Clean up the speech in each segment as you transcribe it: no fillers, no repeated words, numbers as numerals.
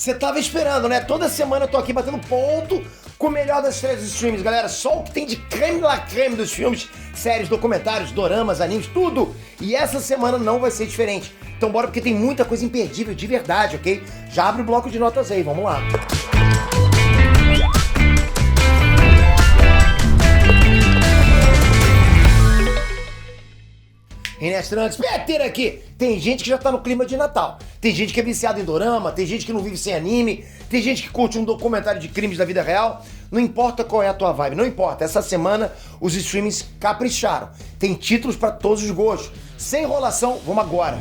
Você tava esperando, né? Toda semana eu tô aqui batendo ponto com o melhor das séries dos streams, galera. Só o que tem de creme la creme dos filmes, séries, documentários, doramas, animes, tudo. E essa semana não vai ser diferente. Então bora, porque tem muita coisa imperdível de verdade, ok? Já abre o bloco de notas aí, vamos lá. Inestrantes, meter aqui! Tem gente que já tá no clima de Natal. Tem gente que é viciada em dorama, tem gente que não vive sem anime, tem gente que curte um documentário de crimes da vida real. Não importa qual é a tua vibe, não importa. Essa semana os streamings capricharam. Tem títulos pra todos os gostos. Sem enrolação, vamos agora.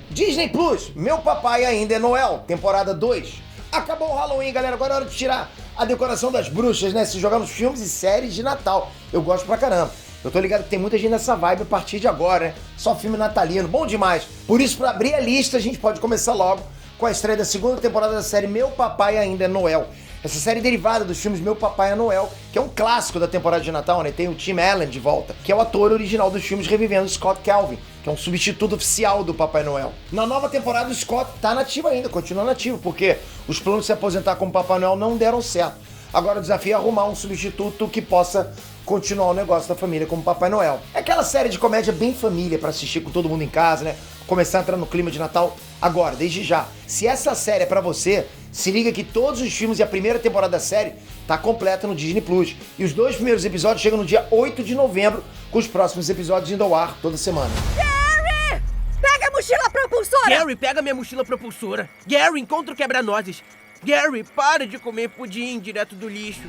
Disney Plus, Meu Papai Ainda é Noel, temporada 2. Acabou o Halloween, galera, agora é hora de tirar a decoração das bruxas, né? Se jogar nos filmes e séries de Natal. Eu gosto pra caramba. Eu tô ligado que tem muita gente nessa vibe a partir de agora, né? Só filme natalino, bom demais. Por isso, pra abrir a lista, a gente pode começar logo com a estreia da segunda temporada da série Meu Papai Ainda é Noel. Essa série derivada dos filmes Meu Papai é Noel, que é um clássico da temporada de Natal, né? Tem o Tim Allen de volta, que é o ator original dos filmes revivendo Scott Calvin, que é um substituto oficial do Papai Noel. Na nova temporada, o Scott tá nativo ainda, continua nativo, porque os planos de se aposentar como Papai Noel não deram certo. Agora o desafio é arrumar um substituto que possa continuar o negócio da família como Papai Noel. É aquela série de comédia bem família pra assistir com todo mundo em casa, né? Começar a entrar no clima de Natal agora, desde já. Se essa série é pra você, se liga que todos os filmes e a primeira temporada da série tá completa no Disney Plus. E os 2 primeiros episódios chegam no dia 8 de novembro, com os próximos episódios indo ao ar toda semana. Gary! Pega a mochila propulsora! Gary, pega minha mochila propulsora. Gary, encontra o quebra-nozes. Gary, para de comer pudim direto do lixo.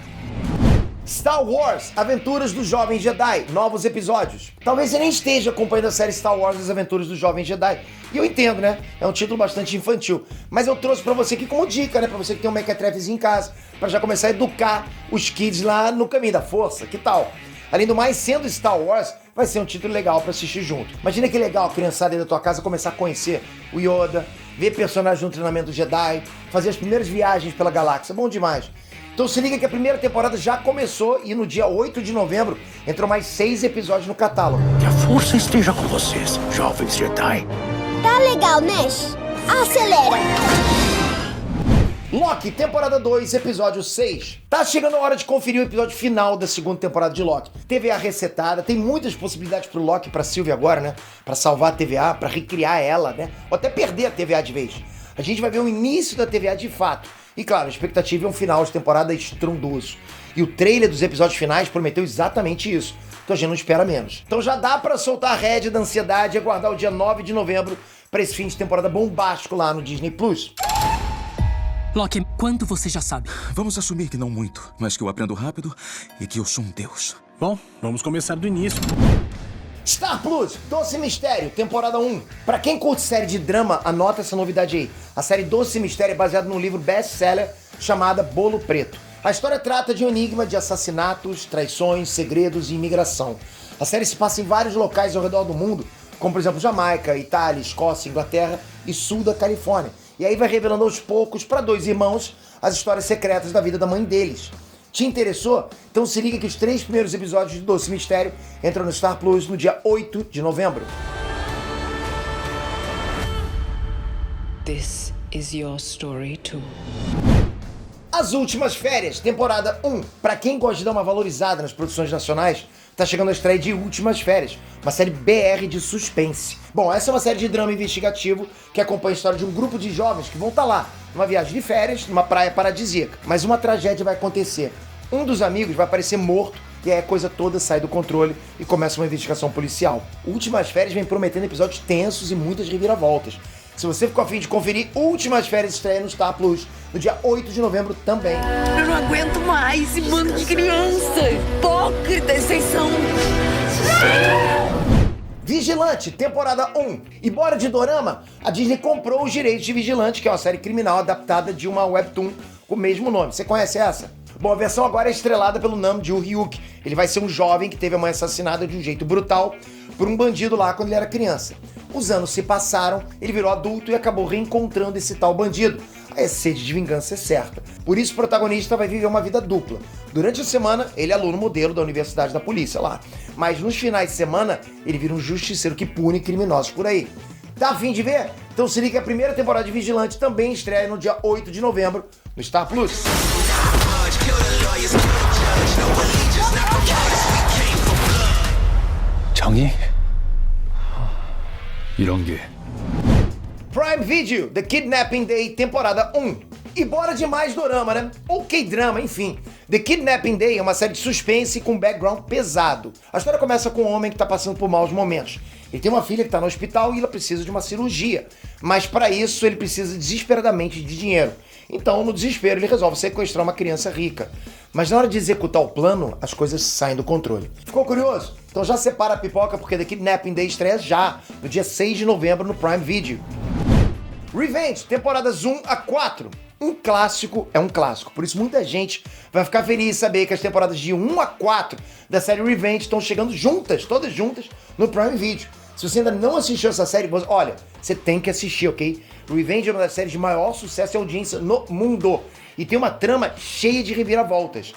Star Wars, Aventuras do Jovem Jedi, novos episódios. Talvez você nem esteja acompanhando a série Star Wars, As Aventuras do Jovem Jedi. E eu entendo, né? É um título bastante infantil. Mas eu trouxe pra você aqui como dica, né? Pra você que tem um mequetrefezinho em casa, pra já começar a educar os kids lá no caminho da força. Que tal? Além do mais, sendo Star Wars, vai ser um título legal pra assistir junto. Imagina que legal a criançada aí da tua casa começar a conhecer o Yoda, ver personagens no treinamento do Jedi, fazer as primeiras viagens pela galáxia. Bom demais. Então se liga que a primeira temporada já começou e no dia 8 de novembro entrou mais 6 episódios no catálogo. Que a força esteja com vocês, jovens Jedi. Tá legal, Nash. Acelera. Loki, temporada 2, episódio 6. Tá chegando a hora de conferir o episódio final da segunda temporada de Loki. TVA resetada, tem muitas possibilidades pro Loki e pra Sylvie agora, né? Pra salvar a TVA, pra recriar ela, né? Ou até perder a TVA de vez. A gente vai ver o início da TVA de fato. E claro, a expectativa é um final de temporada estrondoso. E o trailer dos episódios finais prometeu exatamente isso. Então a gente não espera menos. Então já dá pra soltar a rédea da ansiedade e aguardar o dia 9 de novembro pra esse fim de temporada bombástico lá no Disney Plus. Loki, quanto você já sabe? Vamos assumir que não muito, mas que eu aprendo rápido e que eu sou um deus. Bom, vamos começar do início. Star Plus, Doce Mistério, temporada 1. Pra quem curte série de drama, anota essa novidade aí. A série Doce Mistério é baseada num livro best-seller chamado Bolo Preto. A história trata de um enigma de assassinatos, traições, segredos e imigração. A série se passa em vários locais ao redor do mundo, como por exemplo Jamaica, Itália, Escócia, Inglaterra e sul da Califórnia. E aí vai revelando aos poucos para 2 irmãos as histórias secretas da vida da mãe deles. Te interessou? Então se liga que os 3 primeiros episódios de Doce Mistério entram no Star Plus no dia 8 de novembro. This is your story too. As Últimas Férias, temporada 1. Pra quem gosta de dar uma valorizada nas produções nacionais, tá chegando a estreia de Últimas Férias, uma série BR de suspense. Bom, essa é uma série de drama investigativo que acompanha a história de um grupo de jovens que vão estar lá, numa viagem de férias, numa praia paradisíaca. Mas uma tragédia vai acontecer. Um dos amigos vai aparecer morto e aí a coisa toda sai do controle e começa uma investigação policial. Últimas Férias vem prometendo episódios tensos e muitas reviravoltas. Se você ficou a fim de conferir, Últimas Férias estreia no Star Plus no dia 8 de novembro também. Eu não aguento mais esse bando de crianças. Hipócritas, vocês são... Vigilante, temporada 1. E bora de dorama? A Disney comprou os direitos de Vigilante, que é uma série criminal adaptada de uma webtoon com o mesmo nome. Você conhece essa? Bom, a versão agora é estrelada pelo Nam Joo-hyuk. Ele vai ser um jovem que teve a mãe assassinada de um jeito brutal por um bandido lá quando ele era criança. Os anos se passaram, ele virou adulto e acabou reencontrando esse tal bandido. A sede de vingança é certa. Por isso o protagonista vai viver uma vida dupla. Durante a semana, ele é aluno modelo da Universidade da Polícia lá. Mas nos finais de semana, ele vira um justiceiro que pune criminosos por aí. Tá a fim de ver? Então se liga que a primeira temporada de Vigilante também estreia no dia 8 de novembro no Star Plus. 정의? 이런 게 Prime Video, The Kidnapping Day, temporada 1. E bora de mais dorama, né? Ou K-drama, enfim. The Kidnapping Day é uma série de suspense com background pesado. A história começa com um homem que tá passando por maus momentos. Ele tem uma filha que tá no hospital e ela precisa de uma cirurgia. Mas para isso ele precisa desesperadamente de dinheiro. Então, no desespero, ele resolve sequestrar uma criança rica. Mas na hora de executar o plano, as coisas saem do controle. Ficou curioso? Então já separa a pipoca porque The Kidnapping Day estreia já, no dia 6 de novembro no Prime Video. Revenge, temporadas 1 a 4. Um clássico é um clássico, por isso muita gente vai ficar feliz em saber que as temporadas de 1 a 4 da série Revenge estão chegando juntas, todas juntas, no Prime Video. Se você ainda não assistiu essa série, olha, você tem que assistir, ok? Revenge é uma das séries de maior sucesso e audiência no mundo. E tem uma trama cheia de reviravoltas.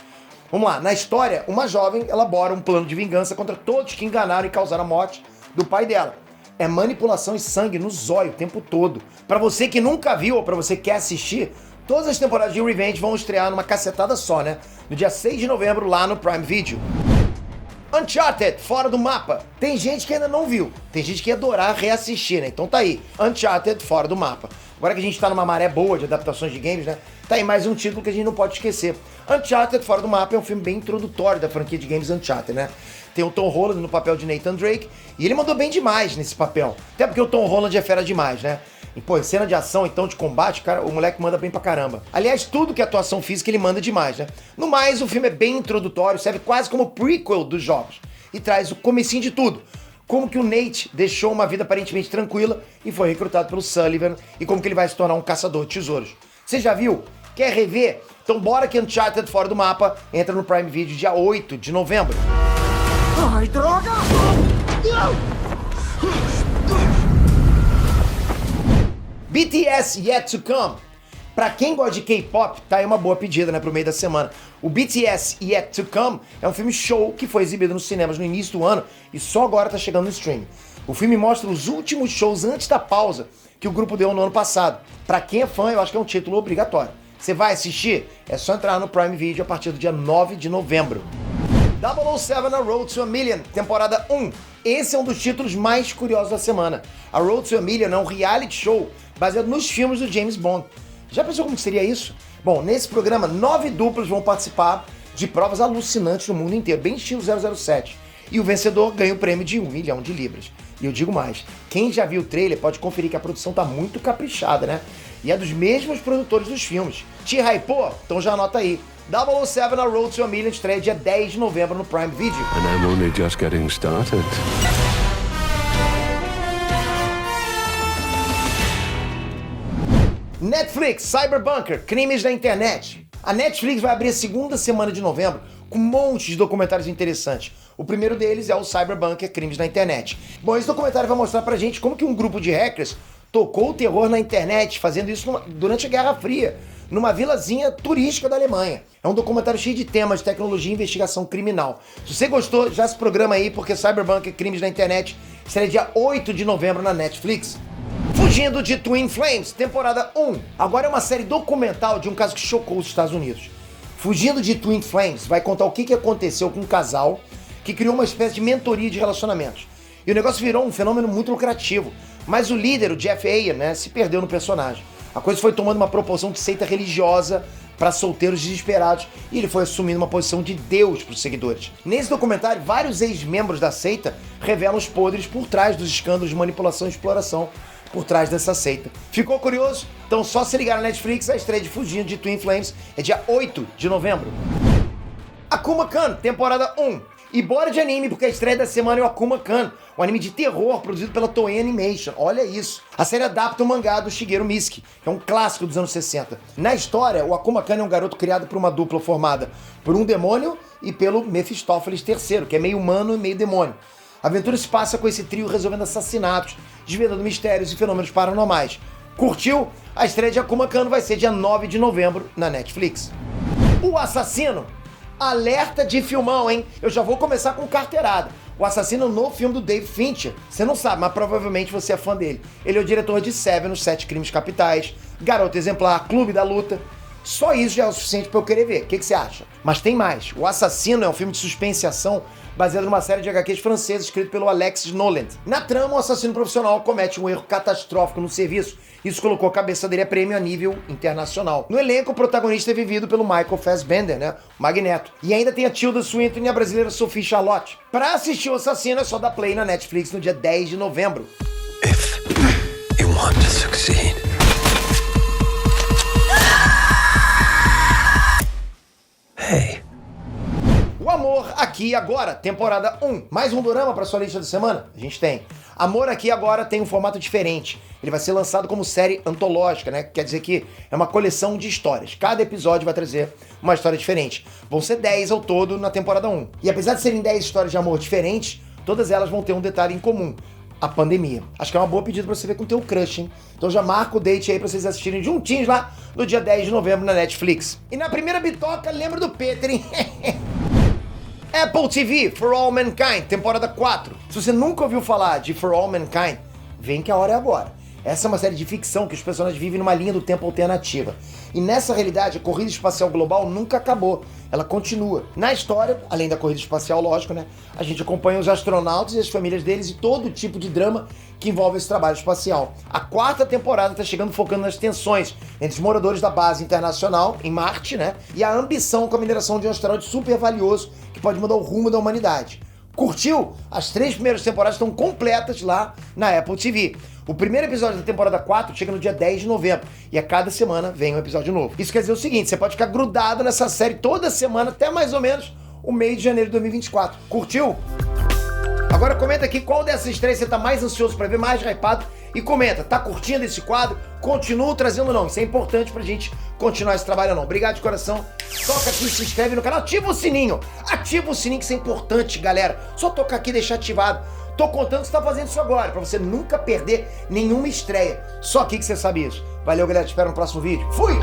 Vamos lá, na história, uma jovem elabora um plano de vingança contra todos que enganaram e causaram a morte do pai dela. É manipulação e sangue no zóio o tempo todo. Pra você que nunca viu ou pra você que quer assistir, todas as temporadas de Revenge vão estrear numa cacetada só, né? No dia 6 de novembro lá no Prime Video. Uncharted, Fora do Mapa. Tem gente que ainda não viu. Tem gente que ia adorar reassistir, né? Então tá aí. Uncharted, Fora do Mapa. Agora que a gente tá numa maré boa de adaptações de games, né? Tá aí mais um título que a gente não pode esquecer. Uncharted, Fora do Mapa é um filme bem introdutório da franquia de games Uncharted, né? Tem o Tom Holland no papel de Nathan Drake e ele mandou bem demais nesse papel. Até porque o Tom Holland é fera demais, né? E, pô, em cena de ação, então, de combate, cara, o moleque manda bem pra caramba. Aliás, tudo que é atuação física ele manda demais, né? No mais, o filme é bem introdutório, serve quase como prequel dos jogos. E traz o comecinho de tudo. Como que o Nate deixou uma vida aparentemente tranquila e foi recrutado pelo Sullivan e como que ele vai se tornar um caçador de tesouros. Você já viu? Quer rever? Então bora que Uncharted Fora do Mapa entra no Prime Video dia 8 de novembro. Ai, droga! BTS Yet to Come. Pra quem gosta de K-pop, tá aí uma boa pedida, né, pro meio da semana. O BTS Yet to Come é um filme show que foi exibido nos cinemas no início do ano e só agora tá chegando no streaming. O filme mostra os últimos shows antes da pausa que o grupo deu no ano passado. Pra quem é fã, eu acho que é um título obrigatório. Você vai assistir? É só entrar no Prime Video a partir do dia 9 de novembro. 007 A Road to a Million, temporada 1. Esse é um dos títulos mais curiosos da semana. A Road to a Million é um reality show baseado nos filmes do James Bond. Já pensou como seria isso? Bom, nesse programa, 9 duplas vão participar de provas alucinantes no mundo inteiro, bem estilo 007. E o vencedor ganha o prêmio de 1 milhão de libras. E eu digo mais, quem já viu o trailer pode conferir que a produção tá muito caprichada, né? E é dos mesmos produtores dos filmes. Te hypou? Então já anota aí. 007 A Road to a Million estreia dia 10 de novembro no Prime Video. And I'm only just getting started. Netflix, Cyberbunker, Crimes da Internet. A Netflix vai abrir a segunda semana de novembro com um monte de documentários interessantes. O primeiro deles é o Cyberbunker, Crimes da Internet. Bom, esse documentário vai mostrar pra gente como que um grupo de hackers tocou o terror na internet, fazendo isso durante a Guerra Fria, numa vilazinha turística da Alemanha. É um documentário cheio de temas de tecnologia e investigação criminal. Se você gostou, já se programa aí, porque Cyberbunker, Crimes da Internet será dia 8 de novembro na Netflix. Fugindo de Twin Flames, temporada 1. Agora é uma série documental de um caso que chocou os Estados Unidos. Fugindo de Twin Flames vai contar o que aconteceu com um casal que criou uma espécie de mentoria de relacionamentos. E o negócio virou um fenômeno muito lucrativo. Mas o líder, o Jeff Ayer, né, se perdeu no personagem. A coisa foi tomando uma proporção de seita religiosa para solteiros desesperados e ele foi assumindo uma posição de Deus para os seguidores. Nesse documentário, vários ex-membros da seita revelam os podres por trás dos escândalos de manipulação e exploração por trás dessa seita. Ficou curioso? Então só se ligar na Netflix, a estreia de Fugindo de Twin Flames é dia 8 de novembro. Akuma-kan, temporada 1. E bora de anime, porque a estreia da semana é o Akuma-kan, um anime de terror produzido pela Toei Animation. Olha isso. A série adapta o mangá do Shigeru Mizuki, que é um clássico dos anos 60. Na história, o Akuma-kan é um garoto criado por uma dupla formada por um demônio e pelo Mephistófeles III, que é meio humano e meio demônio. A aventura se passa com esse trio resolvendo assassinatos, desvendando mistérios e fenômenos paranormais. Curtiu? A estreia de Akuma-kan vai ser dia 9 de novembro na Netflix. O Assassino. Alerta de filmão, hein? Eu já vou começar com carteirada. O assassino no filme do Dave Fincher. Você não sabe, mas provavelmente você é fã dele. Ele é o diretor de Seven, os 7 Crimes Capitais, Garota Exemplar, Clube da Luta. Só isso já é o suficiente pra eu querer ver. O que você acha? Mas tem mais. O Assassino é um filme de suspense e ação baseado numa série de HQs francesas escrito pelo Alexis Noland. Na trama, um assassino profissional comete um erro catastrófico no serviço. Isso colocou a cabeça dele a prêmio a nível internacional. No elenco, o protagonista é vivido pelo Michael Fassbender, né? O Magneto. E ainda tem a Tilda Swinton e a brasileira Sophie Charlotte. Pra assistir o Assassino é só dar play na Netflix no dia 10 de novembro. If you want to succeed. Hey. O Amor Aqui e Agora, temporada 1. Mais um dorama pra sua lista de semana? A gente tem. Amor Aqui e Agora tem um formato diferente. Ele vai ser lançado como série antológica, né? Quer dizer que é uma coleção de histórias. Cada episódio vai trazer uma história diferente. Vão ser 10 ao todo na temporada 1. E apesar de serem 10 histórias de amor diferentes, todas elas vão ter um detalhe em comum. A pandemia. Acho que é uma boa pedida pra você ver com o teu crush, hein? Então já marca o date aí pra vocês assistirem juntinhos lá no dia 10 de novembro na Netflix. E na primeira bitoca, lembra do Peter, hein? Apple TV, For All Mankind, temporada 4. Se você nunca ouviu falar de For All Mankind, vem que a hora é agora. Essa é uma série de ficção que os personagens vivem numa linha do tempo alternativa. E nessa realidade, a corrida espacial global nunca acabou. Ela continua. Na história, além da corrida espacial, lógico, né? A gente acompanha os astronautas e as famílias deles e todo tipo de drama que envolve esse trabalho espacial. A 4ª temporada tá chegando focando nas tensões entre os moradores da base internacional, em Marte, né? E a ambição com a mineração de um asteroide super valioso que pode mudar o rumo da humanidade. Curtiu? As 3 primeiras temporadas estão completas lá na Apple TV. O primeiro episódio da temporada 4 chega no dia 10 de novembro. E a cada semana vem um episódio novo. Isso quer dizer o seguinte, você pode ficar grudado nessa série toda semana, até mais ou menos o mês de janeiro de 2024. Curtiu? Agora comenta aqui qual dessas 3 você tá mais ansioso pra ver, mais hypado. E comenta, tá curtindo esse quadro? Continuo trazendo ou não? Isso é importante pra gente continuar esse trabalho ou não. Obrigado de coração. Toca aqui, se inscreve no canal, ativa o sininho. Ativa o sininho que isso é importante, galera. Só tocar aqui e deixar ativado. Tô contando que você tá fazendo isso agora, pra você nunca perder nenhuma estreia. Só aqui que você sabe isso. Valeu, galera. Te espero no próximo vídeo. Fui!